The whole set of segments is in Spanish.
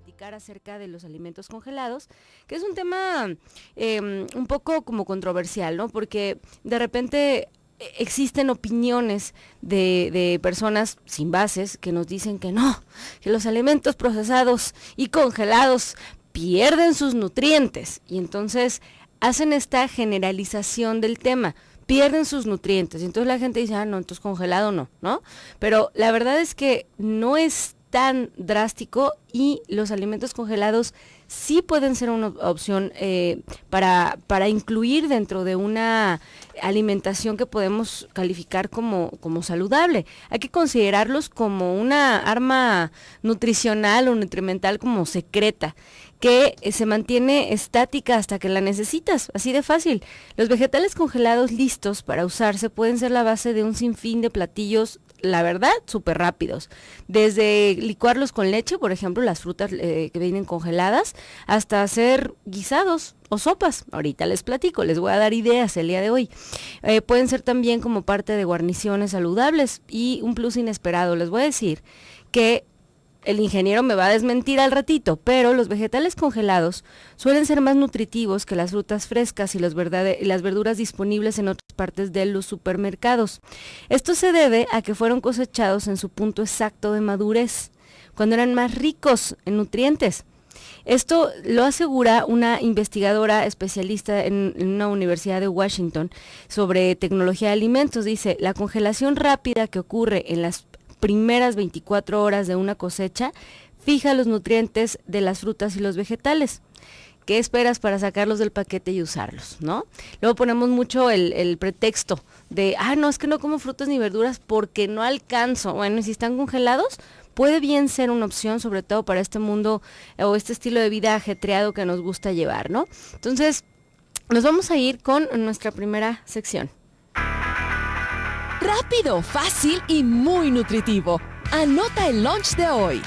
platicar acerca de los alimentos congelados, que es un tema un poco como controversial, ¿no? Porque de repente existen opiniones de personas sin bases que nos dicen que no, que los alimentos procesados y congelados pierden sus nutrientes, y entonces hacen esta generalización del tema, pierden sus nutrientes, y entonces la gente dice, no, entonces congelado no, ¿no? Pero la verdad es que no es tan drástico, y los alimentos congelados sí pueden ser una opción para incluir dentro de una alimentación que podemos calificar como saludable. Hay que considerarlos como una arma nutricional o nutrimental como secreta, que se mantiene estática hasta que la necesitas, así de fácil. Los vegetales congelados listos para usarse pueden ser la base de un sinfín de platillos, la verdad, súper rápidos. Desde licuarlos con leche, por ejemplo, las frutas que vienen congeladas, hasta hacer guisados o sopas. Ahorita les platico, les voy a dar ideas el día de hoy. Pueden ser también como parte de guarniciones saludables, y un plus inesperado. Les voy a decir que el ingeniero me va a desmentir al ratito, pero los vegetales congelados suelen ser más nutritivos que las frutas frescas y las verduras disponibles en otras partes de los supermercados. Esto se debe a que fueron cosechados en su punto exacto de madurez, cuando eran más ricos en nutrientes. Esto lo asegura una investigadora especialista en una universidad de Washington sobre tecnología de alimentos. Dice, la congelación rápida que ocurre en las primeras 24 horas de una cosecha fija los nutrientes de las frutas y los vegetales. ¿Qué esperas para sacarlos del paquete y usarlos, no? Luego ponemos mucho el pretexto de, no, es que no como frutas ni verduras porque no alcanzo. Bueno, y si están congelados, puede bien ser una opción, sobre todo para este mundo o este estilo de vida ajetreado que nos gusta llevar, ¿no? Entonces, nos vamos a ir con nuestra primera sección. Rápido, fácil y muy nutritivo. Anota el lunch de hoy.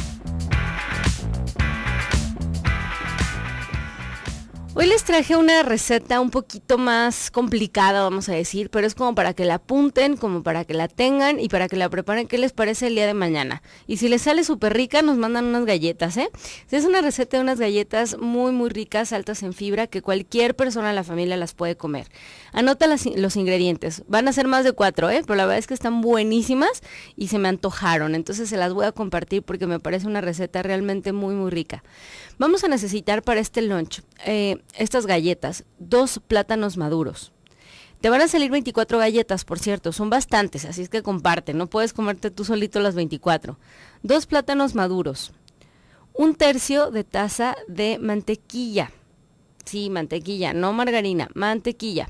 Hoy les traje una receta un poquito más complicada, vamos a decir, pero es como para que la apunten, como para que la tengan y para que la preparen. ¿Qué les parece el día de mañana? Y si les sale súper rica, nos mandan unas galletas, ¿eh? Es una receta de unas galletas muy, muy ricas, altas en fibra, que cualquier persona de la familia las puede comer. Anota los ingredientes. Van a ser más de 4, pero la verdad es que están buenísimas y se me antojaron. Entonces se las voy a compartir porque me parece una receta realmente muy, muy rica. Vamos a necesitar para este lunch estas galletas, 2 plátanos maduros. Te van a salir 24 galletas, por cierto, son bastantes, así es que comparte, no puedes comerte tú solito las 24. 2 plátanos maduros, 1/3 de taza de mantequilla, sí, mantequilla, no margarina, mantequilla.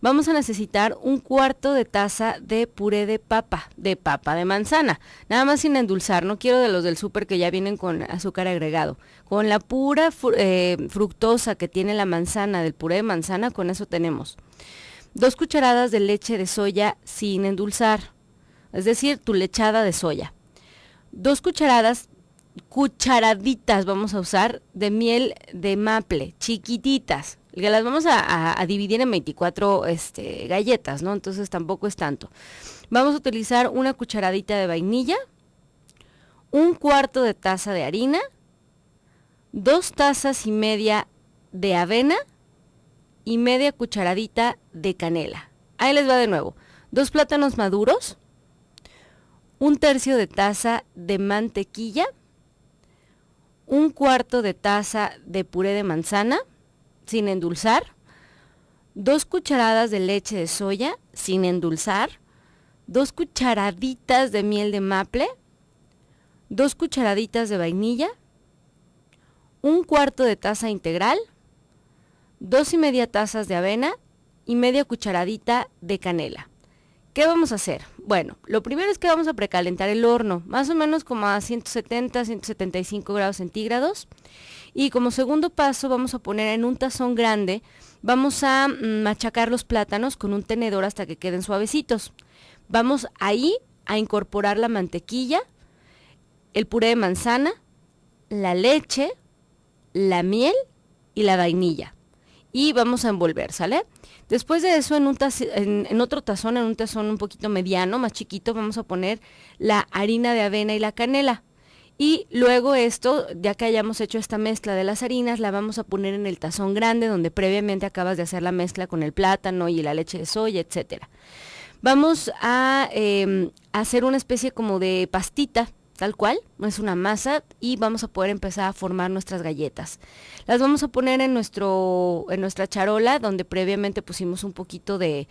Vamos a necesitar 1/4 de taza de puré de papa de manzana, nada más sin endulzar, no quiero de los del súper que ya vienen con azúcar agregado. Con la pura fructosa que tiene la manzana, del puré de manzana, con eso tenemos. 2 cucharadas de leche de soya sin endulzar, es decir, tu lechada de soya. 2 cucharaditas vamos a usar de miel de maple, chiquititas, que las vamos a dividir en 24 galletas, ¿no? Entonces tampoco es tanto. Vamos a utilizar 1 cucharadita de vainilla, 1/4 de taza de harina, 2 tazas y media de avena y media cucharadita de canela. Ahí les va de nuevo. 2 plátanos maduros, 1/3 de taza de mantequilla, 1/4 de taza de puré de manzana, sin endulzar, 2 cucharadas de leche de soya, sin endulzar, 2 cucharaditas de miel de maple, 2 cucharaditas de vainilla, 1/4 de taza integral, 2 y media tazas de avena y media cucharadita de canela. ¿Qué vamos a hacer? Bueno, lo primero es que vamos a precalentar el horno, más o menos como a 170, 175 grados centígrados. Y como segundo paso vamos a poner en un tazón grande, vamos a machacar los plátanos con un tenedor hasta que queden suavecitos. Vamos ahí a incorporar la mantequilla, el puré de manzana, la leche, la miel y la vainilla. Y vamos a envolver, ¿sale? Después de eso, en otro tazón, en un tazón un poquito mediano, más chiquito, vamos a poner la harina de avena y la canela. Y luego esto, ya que hayamos hecho esta mezcla de las harinas, la vamos a poner en el tazón grande donde previamente acabas de hacer la mezcla con el plátano y la leche de soya, etcétera. Vamos a hacer una especie como de pastita, tal cual, es una masa, y vamos a poder empezar a formar nuestras galletas. Las vamos a poner en nuestra charola, donde previamente pusimos un poquito de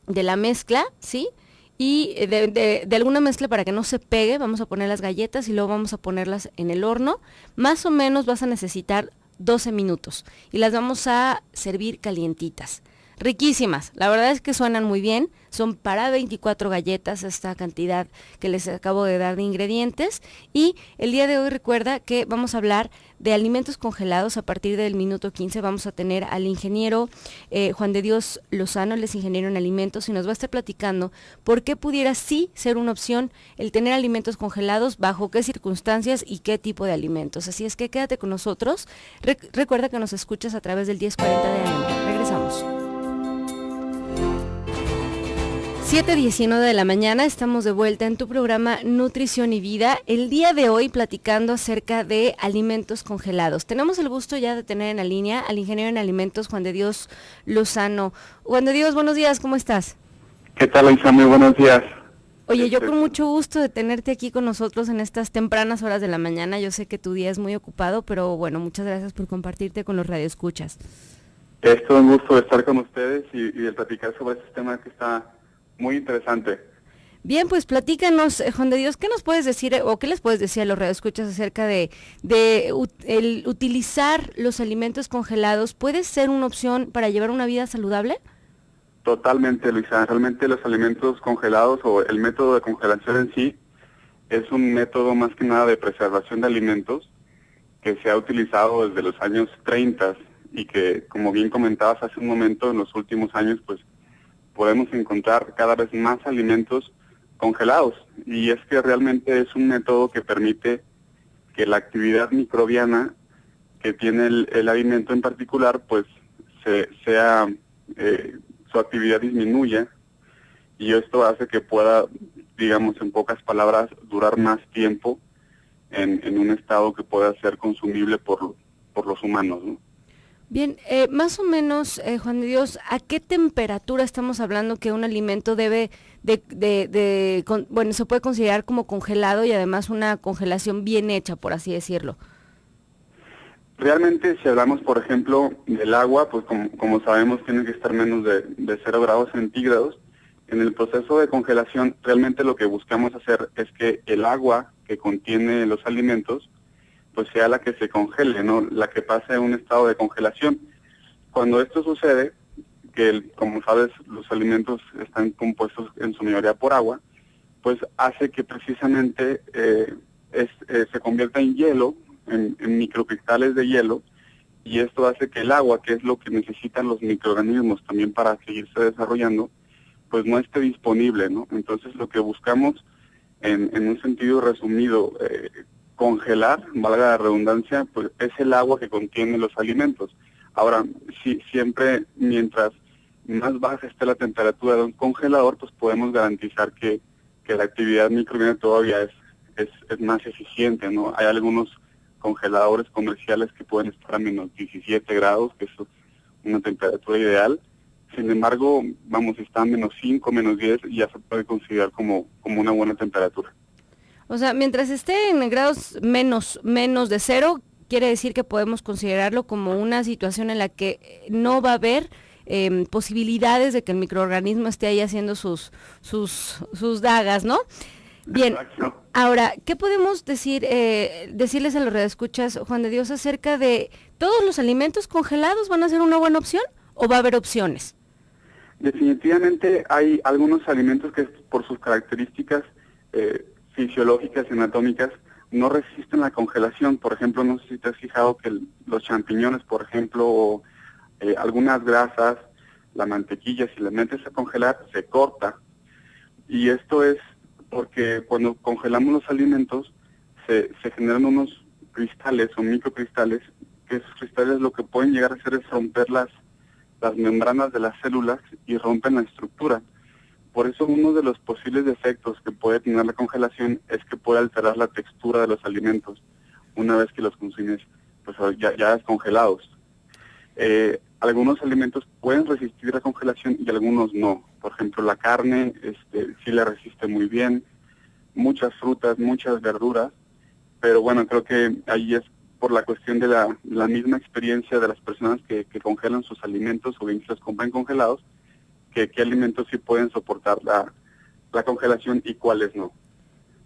la mezcla, ¿sí? Y de alguna mezcla para que no se pegue, vamos a poner las galletas y luego vamos a ponerlas en el horno. Más o menos vas a necesitar 12 minutos y las vamos a servir calientitas. Riquísimas, la verdad es que suenan muy bien, son para 24 galletas esta cantidad que les acabo de dar de ingredientes, y el día de hoy recuerda que vamos a hablar de alimentos congelados. A partir del minuto 15 vamos a tener al ingeniero Juan de Dios Lozano, él es ingeniero en alimentos y nos va a estar platicando por qué pudiera sí ser una opción el tener alimentos congelados, bajo qué circunstancias y qué tipo de alimentos. Así es que quédate con nosotros, recuerda que nos escuchas a través del 1040 de AM. Regresamos. 7:19 de la mañana, estamos de vuelta en tu programa Nutrición y Vida. El día de hoy platicando acerca de alimentos congelados. Tenemos el gusto ya de tener en la línea al ingeniero en alimentos Juan de Dios Lozano. Juan de Dios, buenos días, ¿cómo estás? ¿Qué tal, Isa? Muy buenos días. Oye, yo con mucho gusto de tenerte aquí con nosotros en estas tempranas horas de la mañana. Yo sé que tu día es muy ocupado, pero bueno, muchas gracias por compartirte con los radioescuchas. Es todo un gusto de estar con ustedes y de platicar sobre este tema que está muy interesante. Bien, pues platícanos, Juan de Dios, ¿qué nos puedes decir o qué les puedes decir a los radioescuchas acerca de el utilizar los alimentos congelados? ¿Puede ser una opción para llevar una vida saludable? Totalmente, Luisa. Realmente los alimentos congelados o el método de congelación en sí es un método más que nada de preservación de alimentos que se ha utilizado desde los años 30 y que, como bien comentabas hace un momento, en los últimos años, pues podemos encontrar cada vez más alimentos congelados, y es que realmente es un método que permite que la actividad microbiana que tiene el alimento en particular, pues su actividad disminuya, y esto hace que pueda, digamos en pocas palabras, durar más tiempo en un estado que pueda ser consumible por los humanos, ¿no? Bien, más o menos, Juan de Dios, ¿a qué temperatura estamos hablando que un alimento debe bueno, se puede considerar como congelado y además una congelación bien hecha, por así decirlo? Realmente, si hablamos, por ejemplo, del agua, pues como sabemos, tiene que estar menos de 0 grados centígrados. En el proceso de congelación, realmente lo que buscamos hacer es que el agua que contiene los alimentos pues sea la que se congele, ¿no? La que pase a un estado de congelación. Cuando esto sucede, que como sabes, los alimentos están compuestos en su mayoría por agua, pues hace que precisamente se convierta en hielo, en microcristales de hielo, y esto hace que el agua, que es lo que necesitan los microorganismos también para seguirse desarrollando, pues no esté disponible, ¿no? Entonces lo que buscamos, en un sentido resumido, congelar, valga la redundancia, pues es el agua que contiene los alimentos. Ahora, siempre mientras más baja esté la temperatura de un congelador, pues podemos garantizar que la actividad microbiana todavía es más eficiente, ¿no? Hay algunos congeladores comerciales que pueden estar a menos 17 grados, que es una temperatura ideal. Sin embargo, si está a menos 5, menos 10, ya se puede considerar como una buena temperatura. O sea, mientras esté en grados menos de 0, quiere decir que podemos considerarlo como una situación en la que no va a haber posibilidades de que el microorganismo esté ahí haciendo sus dagas, ¿no? Bien. Exacto. Ahora, ¿qué podemos decirles a los radioescuchas, Juan de Dios, acerca de todos los alimentos congelados? ¿Van a ser una buena opción o va a haber opciones? Definitivamente hay algunos alimentos que por sus características fisiológicas y anatómicas no resisten la congelación. Por ejemplo, no sé si te has fijado que los champiñones, por ejemplo, o algunas grasas, la mantequilla, si la metes a congelar, se corta. Y esto es porque cuando congelamos los alimentos se generan unos cristales o microcristales, que esos cristales lo que pueden llegar a hacer es romper las membranas de las células y rompen la estructura. Por eso uno de los posibles defectos que puede tener la congelación es que puede alterar la textura de los alimentos una vez que los consumes pues ya descongelados. Algunos alimentos pueden resistir la congelación y algunos no. Por ejemplo, la carne sí la resiste muy bien, muchas frutas, muchas verduras, pero bueno, creo que ahí es por la cuestión de la misma experiencia de las personas que congelan sus alimentos o bien que los compran congelados, que qué alimentos sí pueden soportar la congelación y cuáles no.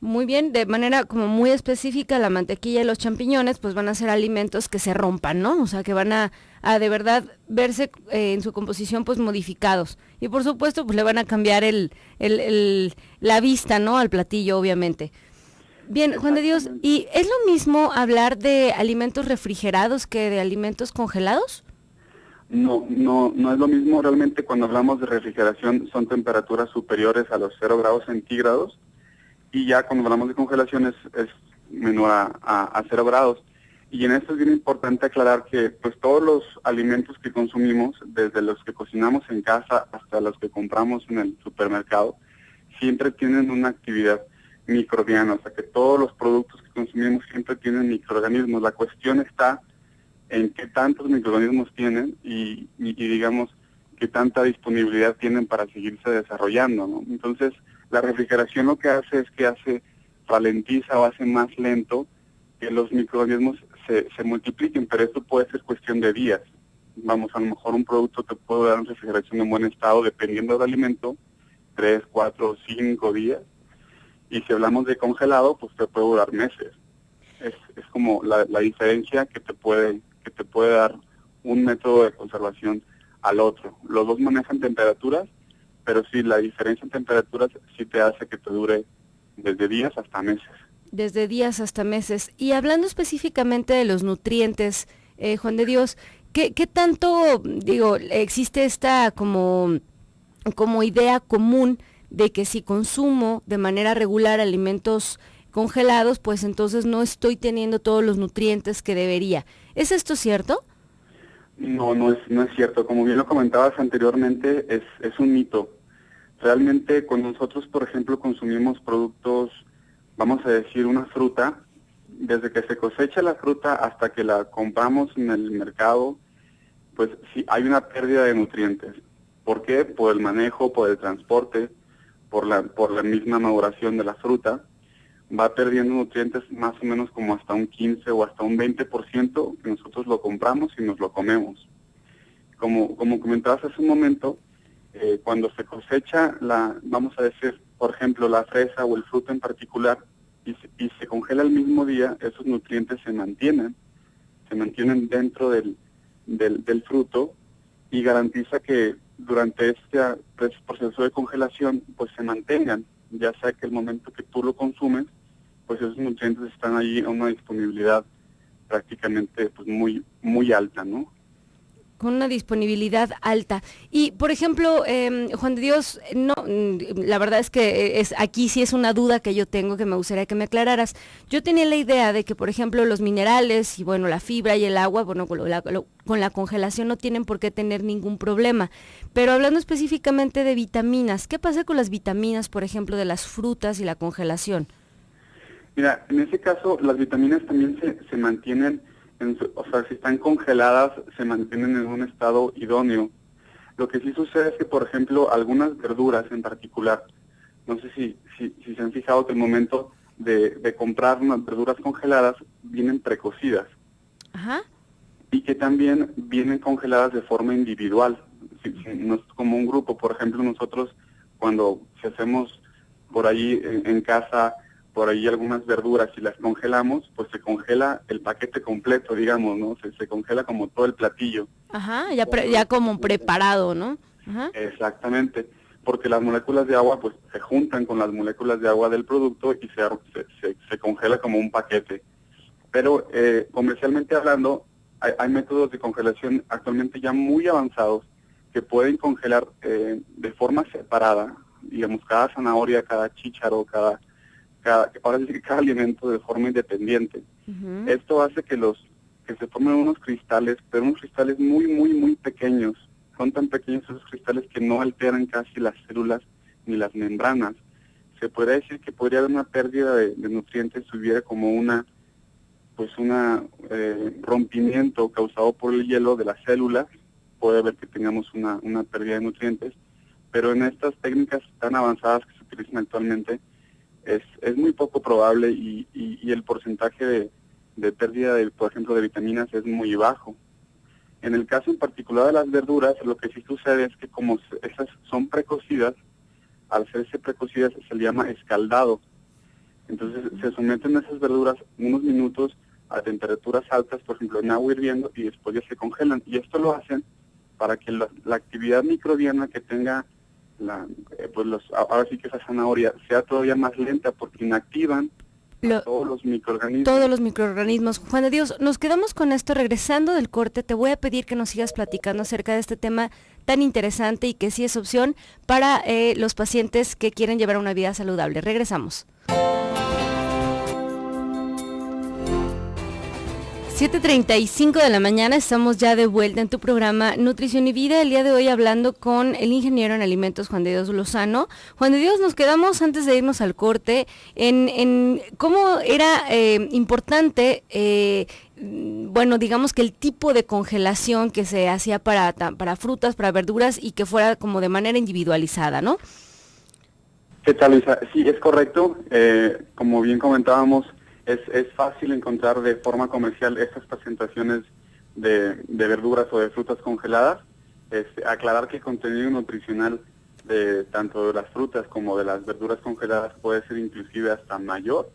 Muy bien, de manera como muy específica, la mantequilla y los champiñones pues van a ser alimentos que se rompan, ¿no? O sea, que van a de verdad verse en su composición pues modificados. Y por supuesto pues le van a cambiar la vista, ¿no? Al platillo, obviamente. Bien, Juan de Dios, ¿y es lo mismo hablar de alimentos refrigerados que de alimentos congelados? No es lo mismo. Realmente cuando hablamos de refrigeración son temperaturas superiores a los 0 grados centígrados, y ya cuando hablamos de congelación es menor a 0 grados. Y en esto es bien importante aclarar que pues todos los alimentos que consumimos, desde los que cocinamos en casa hasta los que compramos en el supermercado, siempre tienen una actividad microbiana, o sea que todos los productos que consumimos siempre tienen microorganismos. La cuestión está en qué tantos microorganismos tienen y digamos qué tanta disponibilidad tienen para seguirse desarrollando, ¿no? Entonces, la refrigeración lo que hace es que ralentiza o hace más lento que los microorganismos se multipliquen, pero esto puede ser cuestión de días. Vamos, a lo mejor un producto te puede dar una refrigeración en buen estado, dependiendo del alimento, 3, 4, 5 días, y si hablamos de congelado, pues te puede durar meses. Es como la diferencia que te puede dar un método de conservación al otro. Los dos manejan temperaturas, pero sí, la diferencia en temperaturas sí te hace que te dure desde días hasta meses. Desde días hasta meses. Y hablando específicamente de los nutrientes, Juan de Dios, ¿qué tanto, existe esta como idea común de que si consumo de manera regular alimentos congelados, pues entonces no estoy teniendo todos los nutrientes que debería? ¿Es esto cierto? No es cierto. Como bien lo comentabas anteriormente, es un mito. Realmente cuando nosotros, por ejemplo, consumimos productos, vamos a decir una fruta, desde que se cosecha la fruta hasta que la compramos en el mercado, pues sí hay una pérdida de nutrientes. ¿Por qué? Por el manejo, por el transporte, por la misma maduración de la fruta. Va perdiendo nutrientes más o menos como hasta un 15 o hasta un 20% que nosotros lo compramos y nos lo comemos. Como comentabas hace un momento, cuando se cosecha vamos a decir, por ejemplo, la fresa o el fruto en particular, y se congela el mismo día, esos nutrientes se mantienen dentro del fruto y garantiza que durante este proceso de congelación pues se mantengan, ya sea que el momento que tú lo consumes, pues esos nutrientes están ahí a una disponibilidad prácticamente pues muy alta, ¿no? Con una disponibilidad alta. Y, por ejemplo, Juan de Dios, no, la verdad es que aquí sí es una duda que yo tengo que me gustaría que me aclararas. Yo tenía la idea de que, por ejemplo, los minerales y, bueno, la fibra y el agua, bueno, con la congelación no tienen por qué tener ningún problema. Pero hablando específicamente de vitaminas, ¿qué pasa con las vitaminas, por ejemplo, de las frutas y la congelación? Mira, en ese caso, las vitaminas también se mantienen, o sea, si están congeladas, se mantienen en un estado idóneo. Lo que sí sucede es que, por ejemplo, algunas verduras en particular, no sé si se han fijado que el momento de comprar unas verduras congeladas vienen precocidas. Ajá. Y que también vienen congeladas de forma individual, no es como un grupo. Por ejemplo, nosotros cuando hacemos por ahí en casa, por ahí algunas verduras y las congelamos, pues se congela el paquete completo, digamos, ¿no? Se congela como todo el platillo. Ajá, ya como preparado, ¿no? Ajá. Exactamente, porque las moléculas de agua pues se juntan con las moléculas de agua del producto y se congela como un paquete. Pero comercialmente hablando, hay métodos de congelación actualmente ya muy avanzados que pueden congelar de forma separada, digamos, cada zanahoria, cada chícharo, ahora sí que cada alimento de forma independiente. Uh-huh. Esto hace que se formen unos cristales, pero unos cristales muy, muy, muy pequeños. Son tan pequeños esos cristales que no alteran casi las células ni las membranas. Se podría decir que podría haber una pérdida de nutrientes si hubiera como una rompimiento causado por el hielo de las células. Puede haber que tengamos una pérdida de nutrientes, pero en estas técnicas tan avanzadas que se utilizan actualmente es muy poco probable y el porcentaje de pérdida, por ejemplo, de vitaminas es muy bajo. En el caso en particular de las verduras, lo que sí sucede es que como esas son precocidas, al hacerse precocidas se le llama escaldado. Entonces se someten esas verduras unos minutos a temperaturas altas, por ejemplo en agua hirviendo, y después ya se congelan. Y esto lo hacen para que la actividad microbiana que tenga ahora sí que esa zanahoria sea todavía más lenta, porque inactivan todos los microorganismos. Todos los microorganismos. Juan de Dios, nos quedamos con esto. Regresando del corte, te voy a pedir que nos sigas platicando acerca de este tema tan interesante y que sí es opción para los pacientes que quieren llevar una vida saludable. Regresamos. 7:35 de la mañana, estamos ya de vuelta en tu programa Nutrición y Vida, el día de hoy hablando con el ingeniero en alimentos Juan de Dios Lozano. Juan de Dios, nos quedamos antes de irnos al corte en cómo era importante, digamos que el tipo de congelación que se hacía para frutas, para verduras y que fuera como de manera individualizada, ¿no? ¿Qué tal, Luisa? Sí, es correcto. Como bien comentábamos, es fácil encontrar de forma comercial estas presentaciones de verduras o de frutas congeladas. Aclarar que el contenido nutricional de tanto de las frutas como de las verduras congeladas puede ser inclusive hasta mayor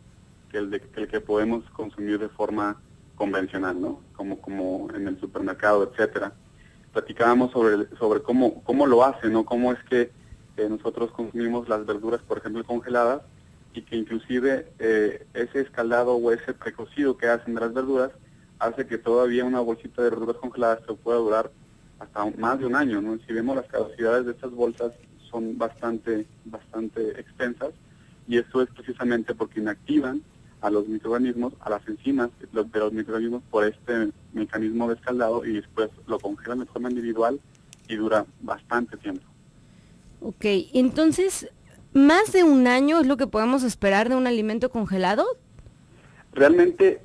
que el que podemos consumir de forma convencional, ¿no? Como en el supermercado, etcétera. Platicábamos sobre cómo lo hacen, ¿no? Cómo es que nosotros consumimos las verduras, por ejemplo, congeladas, y que inclusive ese escaldado o ese precocido que hacen de las verduras hace que todavía una bolsita de verduras congeladas se pueda durar hasta más de un año, ¿no? Si vemos las caducidades de estas bolsas son bastante extensas, y eso es precisamente porque inactivan a los microorganismos, a las enzimas de los microorganismos por este mecanismo de escaldado, y después lo congelan de forma individual y dura bastante tiempo. Ok, entonces, ¿más de un año es lo que podemos esperar de un alimento congelado? Realmente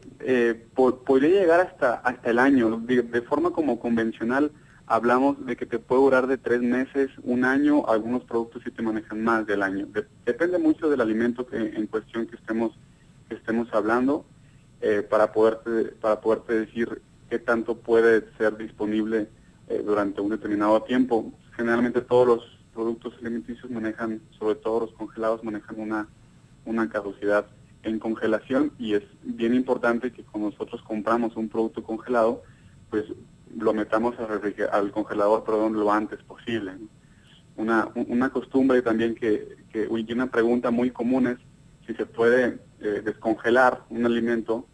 podría llegar hasta el año. De forma como convencional hablamos de que te puede durar de 3 meses, un año. Algunos productos sí te manejan más del año. Depende mucho del alimento en cuestión que estemos hablando, para poderte decir qué tanto puede ser disponible durante un determinado tiempo. Generalmente todos los productos alimenticios manejan, sobre todo los congelados, manejan una caducidad en congelación, y es bien importante que cuando nosotros compramos un producto congelado, pues lo metamos al congelador, lo antes posible, ¿no? Una costumbre también y una pregunta muy común es si se puede descongelar un alimento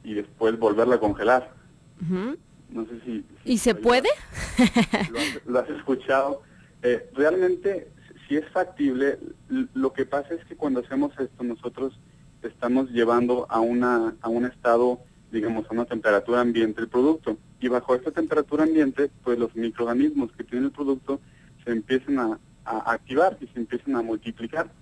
y después volverlo a congelar. Uh-huh. No sé si ¿Y se puede? ¿Lo has escuchado? Realmente sí es factible. Lo que pasa es que cuando hacemos esto nosotros estamos llevando a un estado, digamos, a una temperatura ambiente el producto, y bajo esta temperatura ambiente pues los microorganismos que tiene el producto se empiezan a activar y se empiezan a multiplicar.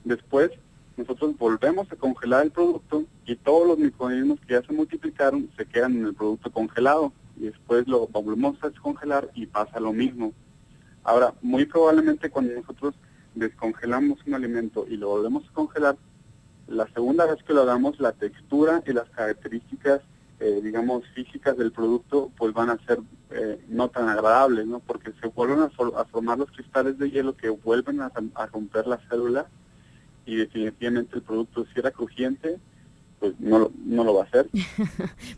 Después nosotros volvemos a congelar el producto y todos los microorganismos que ya se multiplicaron se quedan en el producto congelado, y después lo volvemos a descongelar y pasa lo mismo. Ahora, muy probablemente cuando nosotros descongelamos un alimento y lo volvemos a congelar, la segunda vez que lo hagamos, la textura y las características, digamos, físicas del producto, pues van a ser no tan agradables, ¿no? Porque se vuelven a formar los cristales de hielo que vuelven a romper la célula, y definitivamente el producto, si era crujiente, pues no lo va a hacer.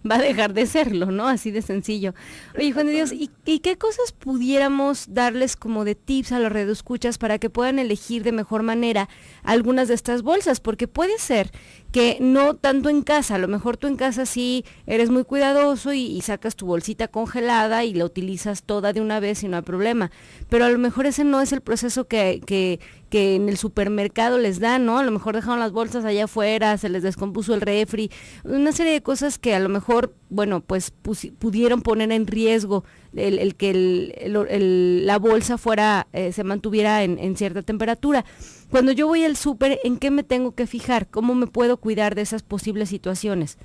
Va a dejar de serlo, ¿no? Así de sencillo. Oye, Juan de Dios, ¿y qué cosas pudiéramos darles como de tips a los radioescuchas para que puedan elegir de mejor manera algunas de estas bolsas? Porque puede ser que no tanto en casa, a lo mejor tú en casa sí eres muy cuidadoso y sacas tu bolsita congelada y la utilizas toda de una vez y no hay problema, pero a lo mejor ese no es el proceso que que en el supermercado les dan, ¿no? A lo mejor dejaron las bolsas allá afuera, se les descompuso el refri, una serie de cosas que a lo mejor, bueno, pues pudieron poner en riesgo el que la bolsa fuera, se mantuviera en cierta temperatura. Cuando yo voy al súper, ¿en qué me tengo que fijar? ¿Cómo me puedo cuidar de esas posibles situaciones?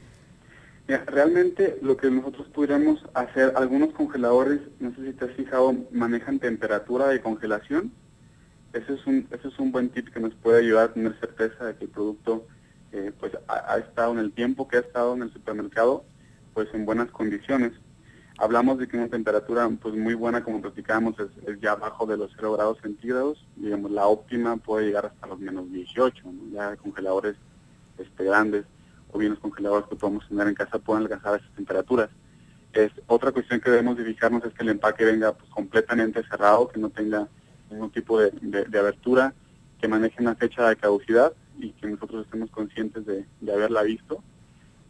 Mira, realmente lo que nosotros pudiéramos hacer, algunos congeladores, no sé si te has fijado, manejan temperatura de congelación. Ese es un buen tip que nos puede ayudar a tener certeza de que el producto pues ha estado en el tiempo que ha estado en el supermercado, pues en buenas condiciones. Hablamos de que una temperatura pues muy buena, como platicábamos, es ya abajo de los 0 grados centígrados. Digamos, la óptima puede llegar hasta los menos 18, ¿no? Ya congeladores grandes o bien los congeladores que podemos tener en casa pueden alcanzar esas temperaturas. Otra cuestión que debemos de fijarnos es que el empaque venga pues completamente cerrado, que no tenga ningún tipo de abertura, que maneje una fecha de caducidad y que nosotros estemos conscientes de haberla visto,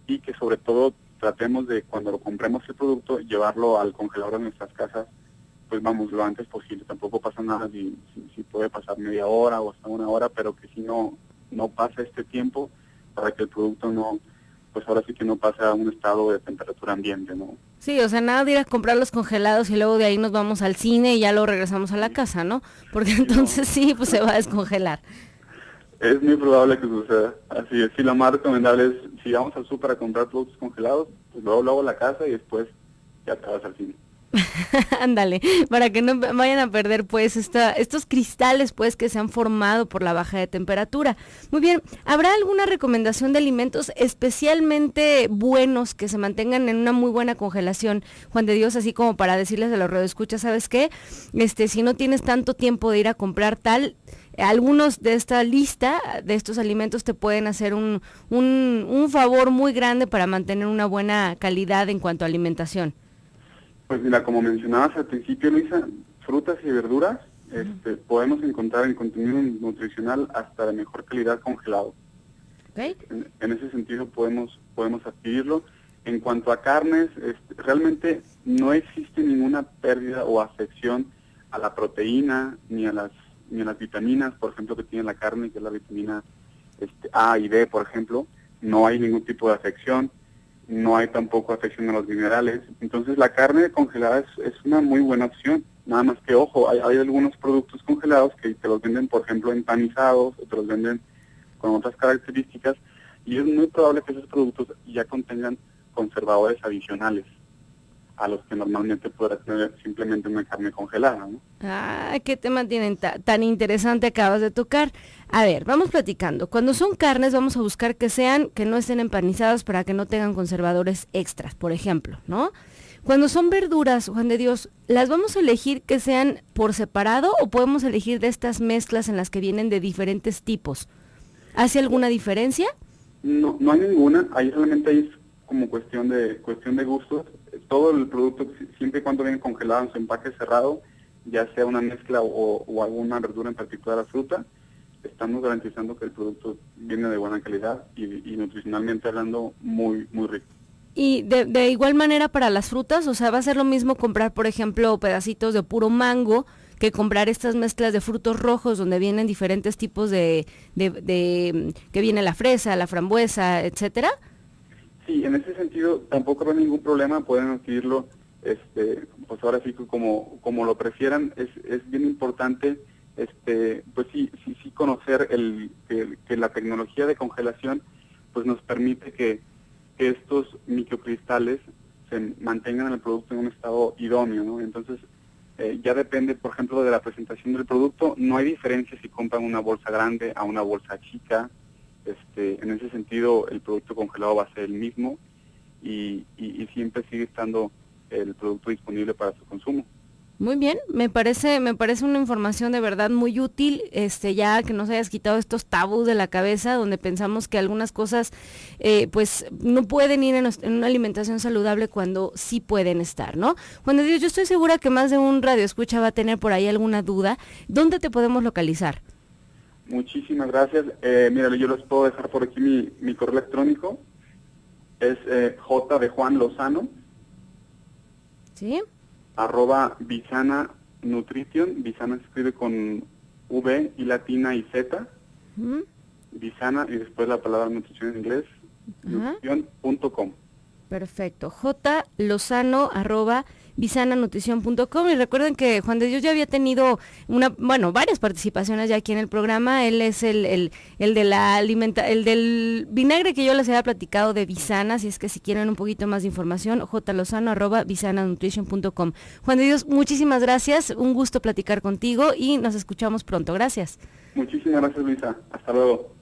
y que sobre todo tratemos de, cuando lo compremos el producto, llevarlo al congelador de nuestras casas, pues vamos, lo antes posible. Tampoco pasa nada si puede pasar media hora o hasta una hora, pero que si no pasa este tiempo, para que el producto no, pues ahora sí que no pase a un estado de temperatura ambiente, ¿no? Sí, o sea, nada de ir a comprar los congelados y luego de ahí nos vamos al cine y ya lo regresamos a la casa, ¿no? Porque entonces sí, pues se va a descongelar. Es muy probable que suceda. Así es, sí, lo más recomendable es, si vamos al súper a comprar productos congelados, pues luego a la casa y después ya te vas al cine. Ándale, para que no vayan a perder pues estos cristales pues que se han formado por la baja de temperatura. Muy bien, ¿habrá alguna recomendación de alimentos especialmente buenos que se mantengan en una muy buena congelación, Juan de Dios, así como para decirles a los radioescuchas, ¿sabes qué? Si no tienes tanto tiempo de ir a comprar tal, algunos de esta lista de estos alimentos te pueden hacer un favor muy grande para mantener una buena calidad en cuanto a alimentación? Pues mira, como mencionabas al principio, Luisa, frutas y verduras podemos encontrar en contenido nutricional hasta de mejor calidad congelado. Okay. En ese sentido podemos adquirirlo. En cuanto a carnes, realmente no existe ninguna pérdida o afección a la proteína ni a las vitaminas, por ejemplo, que tiene la carne, que es la vitamina A y D, por ejemplo. No hay ningún tipo de afección. No hay tampoco afección a los minerales. Entonces la carne congelada es una muy buena opción. Nada más que, ojo, hay algunos productos congelados que te los venden, por ejemplo, empanizados, o te los venden con otras características, y es muy probable que esos productos ya contengan conservadores adicionales a los que normalmente podrá tener simplemente una carne congelada, ¿no? Ah, qué tema tienen tan interesante acabas de tocar. A ver, vamos platicando. Cuando son carnes vamos a buscar que no estén empanizadas para que no tengan conservadores extras, por ejemplo, ¿no? Cuando son verduras, Juan de Dios, ¿las vamos a elegir que sean por separado o podemos elegir de estas mezclas en las que vienen de diferentes tipos? ¿Hace alguna diferencia? No hay ninguna. Ahí realmente es como cuestión de gustos. Todo el producto, siempre y cuando viene congelado en su empaque cerrado, ya sea una mezcla o alguna verdura en particular, la fruta, estamos garantizando que el producto viene de buena calidad y nutricionalmente hablando muy, muy rico. Y de igual manera para las frutas, o sea, va a ser lo mismo comprar, por ejemplo, pedacitos de puro mango que comprar estas mezclas de frutos rojos donde vienen diferentes tipos que viene la fresa, la frambuesa, etcétera. Sí, en ese sentido tampoco hay ningún problema, pueden adquirirlo, pues ahora sí que como lo prefieran. Es bien importante, pues sí conocer que la tecnología de congelación pues nos permite que estos microcristales se mantengan en el producto en un estado idóneo, ¿no? Entonces, ya depende, por ejemplo, de la presentación del producto. No hay diferencia si compran una bolsa grande a una bolsa chica. En ese sentido, el producto congelado va a ser el mismo y siempre sigue estando el producto disponible para su consumo. Muy bien, me parece una información de verdad muy útil, ya que nos hayas quitado estos tabús de la cabeza, donde pensamos que algunas cosas pues no pueden ir en una alimentación saludable cuando sí pueden estar, ¿no? Juan de Dios, yo estoy segura que más de un radioescucha va a tener por ahí alguna duda. ¿Dónde te podemos localizar? Muchísimas gracias. Mira, yo les puedo dejar por aquí mi correo electrónico. Es J de Juan Lozano. ¿Sí? @Visana Nutrition. Visana se escribe con V y latina y Z, Ujú. Visana, y después la palabra nutrición en inglés, Ajá. nutrición.com. Perfecto. jlozano@visananutrición.com. Y recuerden que Juan de Dios ya había tenido varias participaciones ya aquí en el programa. Él es el de el del vinagre que yo les había platicado de Visana, así es que si quieren un poquito más de información, jlozano@visananutrition.com. Juan de Dios, muchísimas gracias, un gusto platicar contigo y nos escuchamos pronto. Gracias. Muchísimas gracias, Luisa. Hasta luego.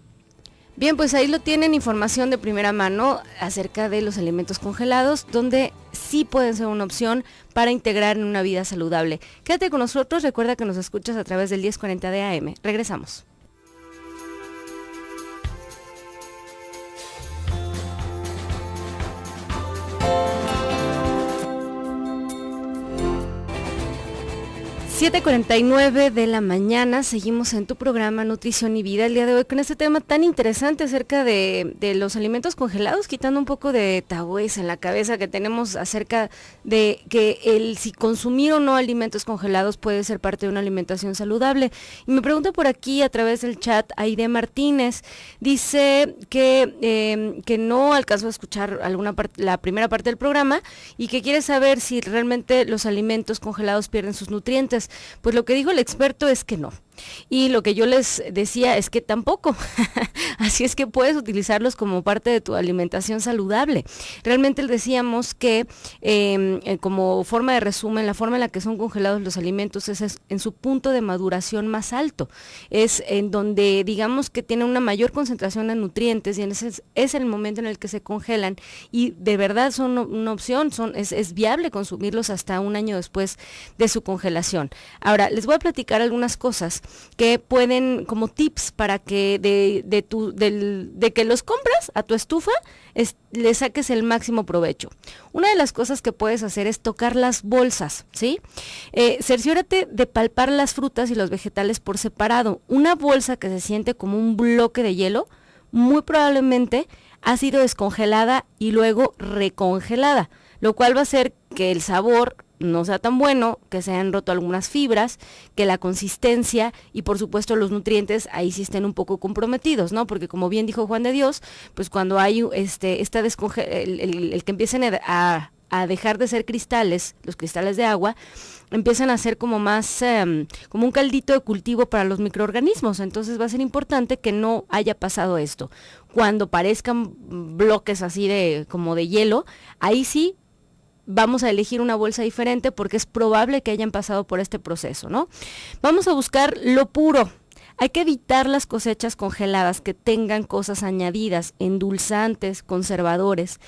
Bien, pues ahí lo tienen, información de primera mano acerca de los alimentos congelados, donde sí pueden ser una opción para integrar en una vida saludable. Quédate con nosotros, recuerda que nos escuchas a través del 1040 de AM. Regresamos. ...7:49 de la mañana, seguimos en tu programa Nutrición y Vida el día de hoy con este tema tan interesante acerca de los alimentos congelados, quitando un poco de tabúes en la cabeza que tenemos acerca de que si consumir o no alimentos congelados puede ser parte de una alimentación saludable. Y me pregunta por aquí a través del chat Aide Martínez, dice que no alcanzó a escuchar la primera parte del programa y que quiere saber si realmente los alimentos congelados pierden sus nutrientes. Pues lo que dijo el experto es que no. Y lo que yo les decía es que tampoco. Así es que puedes utilizarlos como parte de tu alimentación saludable. Realmente decíamos que como forma de resumen, la forma en la que son congelados los alimentos es en su punto de maduración más alto. Es en donde digamos que tienen una mayor concentración de nutrientes y ese es el momento en el que se congelan y de verdad son una opción, es viable consumirlos hasta un año después de su congelación. Ahora, les voy a platicar algunas cosas que pueden, como tips para que de que los compras a tu estufa, le saques el máximo provecho. Una de las cosas que puedes hacer es tocar las bolsas, ¿sí? Cerciórate de palpar las frutas y los vegetales por separado. Una bolsa que se siente como un bloque de hielo, muy probablemente ha sido descongelada y luego recongelada, lo cual va a hacer que el sabor no sea tan bueno, que se hayan roto algunas fibras, que la consistencia y por supuesto los nutrientes ahí sí estén un poco comprometidos, ¿no? Porque como bien dijo Juan de Dios, pues cuando hay el que empiecen a dejar de ser cristales, los cristales de agua, empiezan a ser como más, como un caldito de cultivo para los microorganismos. Entonces va a ser importante que no haya pasado esto. Cuando parezcan bloques así como de hielo, ahí sí vamos a elegir una bolsa diferente porque es probable que hayan pasado por este proceso, ¿no? Vamos a buscar lo puro. Hay que evitar las cosechas congeladas que tengan cosas añadidas, endulzantes, conservadores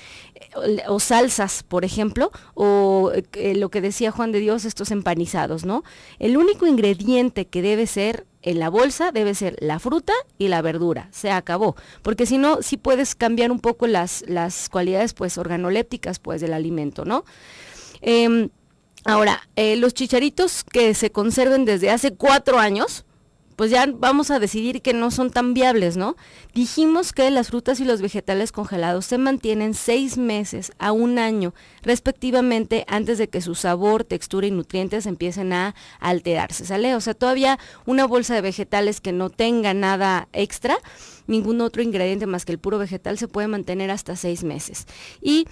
o salsas, por ejemplo, o lo que decía Juan de Dios, estos empanizados, ¿no? El único ingrediente que debe ser en la bolsa debe ser la fruta y la verdura, se acabó, porque si no, sí puedes cambiar un poco las cualidades pues organolépticas pues del alimento, ¿no? Ahora, los chicharitos que se conserven desde hace 4 años, pues ya vamos a decidir que no son tan viables, ¿no? Dijimos que las frutas y los vegetales congelados se mantienen 6 meses a 1 año, respectivamente, antes de que su sabor, textura y nutrientes empiecen a alterarse, ¿sale? O sea, todavía una bolsa de vegetales que no tenga nada extra, ningún otro ingrediente más que el puro vegetal, se puede mantener hasta 6 meses. Y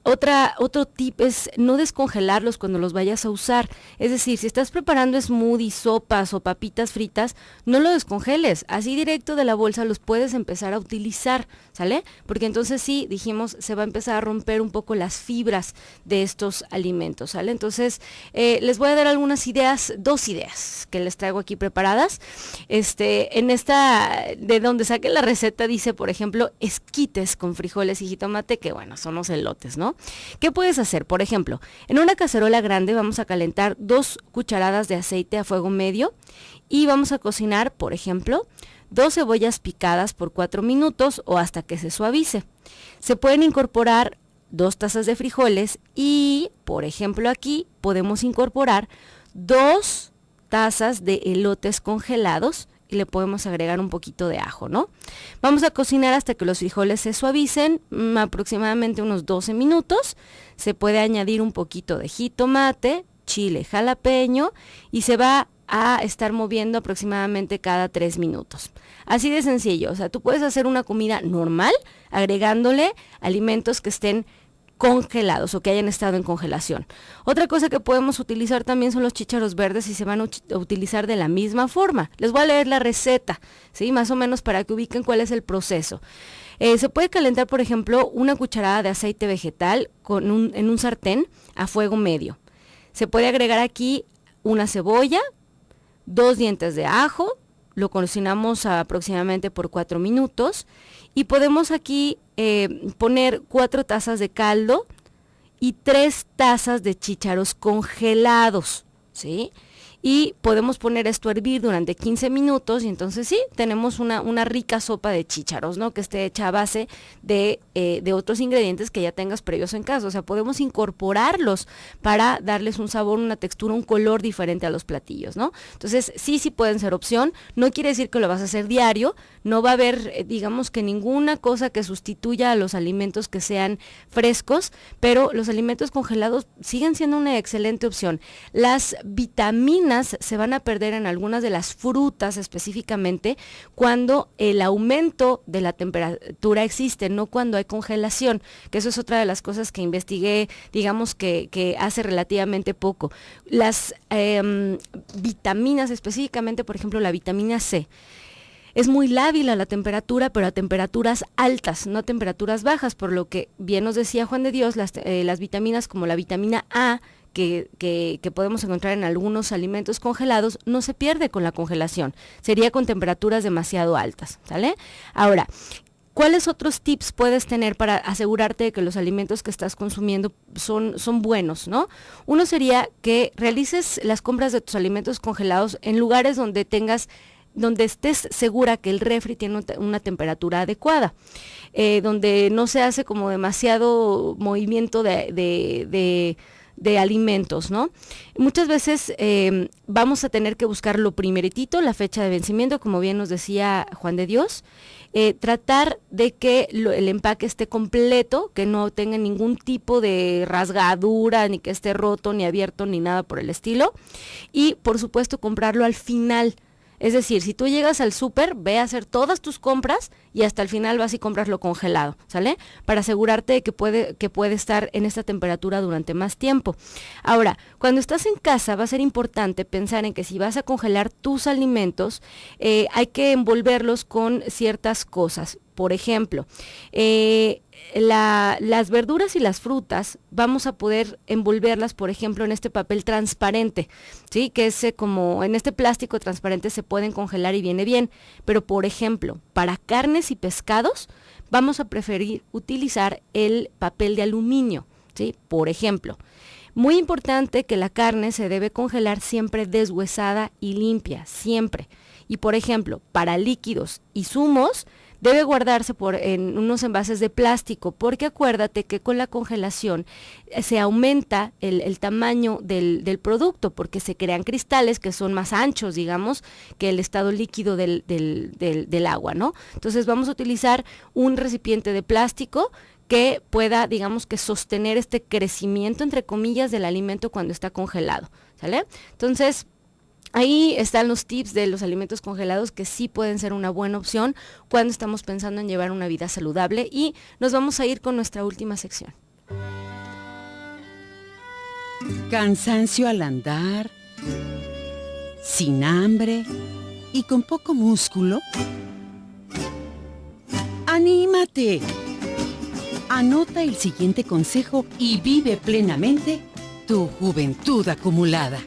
otro tip es no descongelarlos cuando los vayas a usar. Es decir, si estás preparando smoothies, sopas o papitas fritas, no lo descongeles. Así directo de la bolsa los puedes empezar a utilizar, ¿sale? Porque entonces sí, dijimos, se va a empezar a romper un poco las fibras de estos alimentos, ¿sale? Entonces, les voy a dar algunas ideas, 2 ideas que les traigo aquí preparadas. En esta, de donde saqué la receta, dice, por ejemplo, esquites con frijoles y jitomate, que bueno, son los elotes, ¿no? ¿Qué puedes hacer? Por ejemplo, en una cacerola grande vamos a calentar 2 cucharadas de aceite a fuego medio y vamos a cocinar, por ejemplo, 2 cebollas picadas por 4 minutos o hasta que se suavice. Se pueden incorporar 2 tazas de frijoles y, por ejemplo, aquí podemos incorporar 2 tazas de elotes congelados y le podemos agregar un poquito de ajo, ¿no? Vamos a cocinar hasta que los frijoles se suavicen, aproximadamente unos 12 minutos. Se puede añadir un poquito de jitomate, chile jalapeño y se va a estar moviendo aproximadamente cada 3 minutos. Así de sencillo, o sea, tú puedes hacer una comida normal agregándole alimentos que estén congelados o que hayan estado en congelación. Otra cosa que podemos utilizar también son los chícharos verdes y se van a utilizar de la misma forma. Les voy a leer la receta, ¿sí? Más o menos para que ubiquen cuál es el proceso. Se puede calentar, por ejemplo, una cucharada de aceite vegetal en un sartén a fuego medio. Se puede agregar aquí una cebolla, 2 dientes de ajo, lo cocinamos aproximadamente por 4 minutos y podemos aquí poner 4 tazas de caldo y 3 tazas de chícharos congelados, ¿sí? Y podemos poner esto a hervir durante 15 minutos y entonces sí, tenemos una rica sopa de chícharos, ¿no? Que esté hecha a base de otros ingredientes que ya tengas previos en casa. O sea, podemos incorporarlos para darles un sabor, una textura, un color diferente a los platillos, ¿no? Entonces sí pueden ser opción. No quiere decir que lo vas a hacer diario. No va a haber, digamos que ninguna cosa que sustituya a los alimentos que sean frescos, pero los alimentos congelados siguen siendo una excelente opción. Las vitaminas se van a perder en algunas de las frutas específicamente cuando el aumento de la temperatura existe, no cuando hay congelación, que eso es otra de las cosas que investigué, digamos que hace relativamente poco. Las vitaminas específicamente, por ejemplo, la vitamina C, es muy lábil a la temperatura, pero a temperaturas altas, no a temperaturas bajas, por lo que bien nos decía Juan de Dios, las vitaminas como la vitamina A, que podemos encontrar en algunos alimentos congelados, no se pierde con la congelación, sería con temperaturas demasiado altas, ¿sale? Ahora, ¿cuáles otros tips puedes tener para asegurarte de que los alimentos que estás consumiendo son buenos, ¿no? Uno sería que realices las compras de tus alimentos congelados en lugares donde estés segura que el refri tiene una temperatura adecuada, donde no se hace como demasiado movimiento de alimentos, ¿no? Muchas veces vamos a tener que buscar lo primeritito, la fecha de vencimiento, como bien nos decía Juan de Dios, tratar de que el empaque esté completo, que no tenga ningún tipo de rasgadura, ni que esté roto, ni abierto, ni nada por el estilo, y por supuesto comprarlo al final. Es decir, si tú llegas al súper, ve a hacer todas tus compras y hasta el final vas y compras lo congelado, ¿sale? Para asegurarte de que puede estar en esta temperatura durante más tiempo. Ahora, cuando estás en casa va a ser importante pensar en que si vas a congelar tus alimentos, hay que envolverlos con ciertas cosas. Por ejemplo, las verduras y las frutas vamos a poder envolverlas, por ejemplo, en este papel transparente, ¿sí? Que es como en este plástico transparente se pueden congelar y viene bien. Pero, por ejemplo, para carnes y pescados vamos a preferir utilizar el papel de aluminio, ¿sí? Por ejemplo, muy importante que la carne se debe congelar siempre deshuesada y limpia, siempre. Y, por ejemplo, para líquidos y zumos, debe guardarse en unos envases de plástico, porque acuérdate que con la congelación se aumenta el tamaño del producto, porque se crean cristales que son más anchos, digamos, que el estado líquido del agua, ¿no? Entonces vamos a utilizar un recipiente de plástico que pueda, digamos, que sostener este crecimiento, entre comillas, del alimento cuando está congelado, ¿sale? Entonces, ahí están los tips de los alimentos congelados que sí pueden ser una buena opción cuando estamos pensando en llevar una vida saludable, y nos vamos a ir con nuestra última sección. Cansancio al andar, sin hambre y con poco músculo. ¡Anímate! Anota el siguiente consejo y vive plenamente tu juventud acumulada.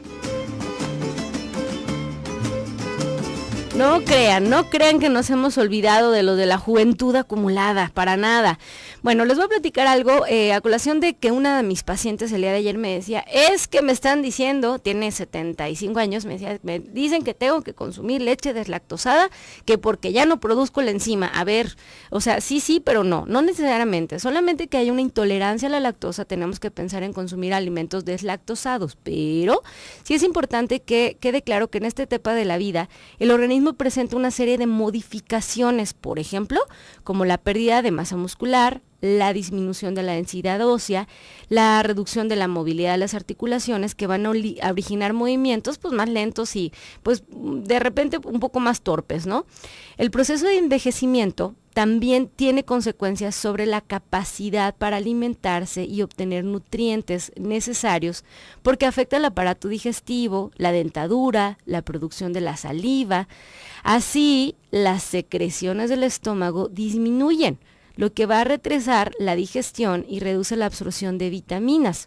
No crean que nos hemos olvidado de lo de la juventud acumulada, para nada. Bueno, les voy a platicar algo a colación de que una de mis pacientes el día de ayer me decía, es que me están diciendo, tiene 75 años, me dicen que tengo que consumir leche deslactosada, que porque ya no produzco la enzima. A ver, o sea, sí, pero no necesariamente, solamente que haya una intolerancia a la lactosa, tenemos que pensar en consumir alimentos deslactosados, pero sí es importante que quede claro que en esta etapa de la vida, el organismo esto presenta una serie de modificaciones, por ejemplo, como la pérdida de masa muscular, la disminución de la densidad ósea, la reducción de la movilidad de las articulaciones, que van a originar movimientos pues más lentos y pues de repente un poco más torpes, ¿no? El proceso de envejecimiento también tiene consecuencias sobre la capacidad para alimentarse y obtener nutrientes necesarios, porque afecta el aparato digestivo, la dentadura, la producción de la saliva. Así, las secreciones del estómago disminuyen, lo que va a retrasar la digestión y reduce la absorción de vitaminas.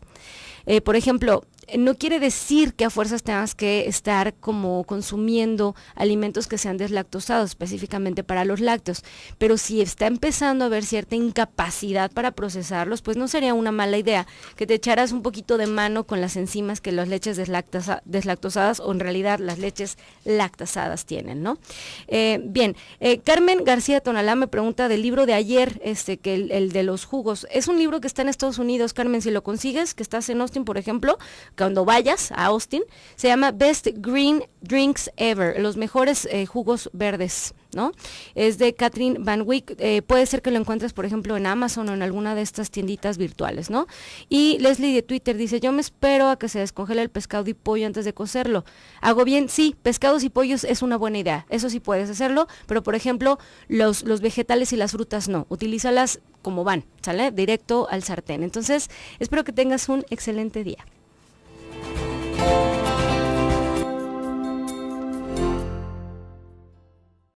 Por ejemplo, no quiere decir que a fuerzas tengas que estar como consumiendo alimentos que sean deslactosados, específicamente para los lácteos, pero si está empezando a haber cierta incapacidad para procesarlos, pues no sería una mala idea que te echaras un poquito de mano con las enzimas que las leches deslactosadas o en realidad las leches lactasadas tienen, ¿no? Carmen García Tonalá me pregunta del libro de ayer, que el de los jugos. Es un libro que está en Estados Unidos, Carmen, si lo consigues, que estás en Austin, por ejemplo, cuando vayas a Austin, se llama Best Green Drinks Ever, los mejores jugos verdes, ¿no? Es de Catherine Van Wyck. Puede ser que lo encuentres, por ejemplo, en Amazon o en alguna de estas tienditas virtuales, ¿no? Y Leslie de Twitter dice, yo me espero a que se descongele el pescado y pollo antes de cocerlo. ¿Hago bien? Sí, pescados y pollos es una buena idea, eso sí puedes hacerlo, pero por ejemplo, los vegetales y las frutas no, utilízalas como van, ¿sale? Directo al sartén. Entonces, espero que tengas un excelente día.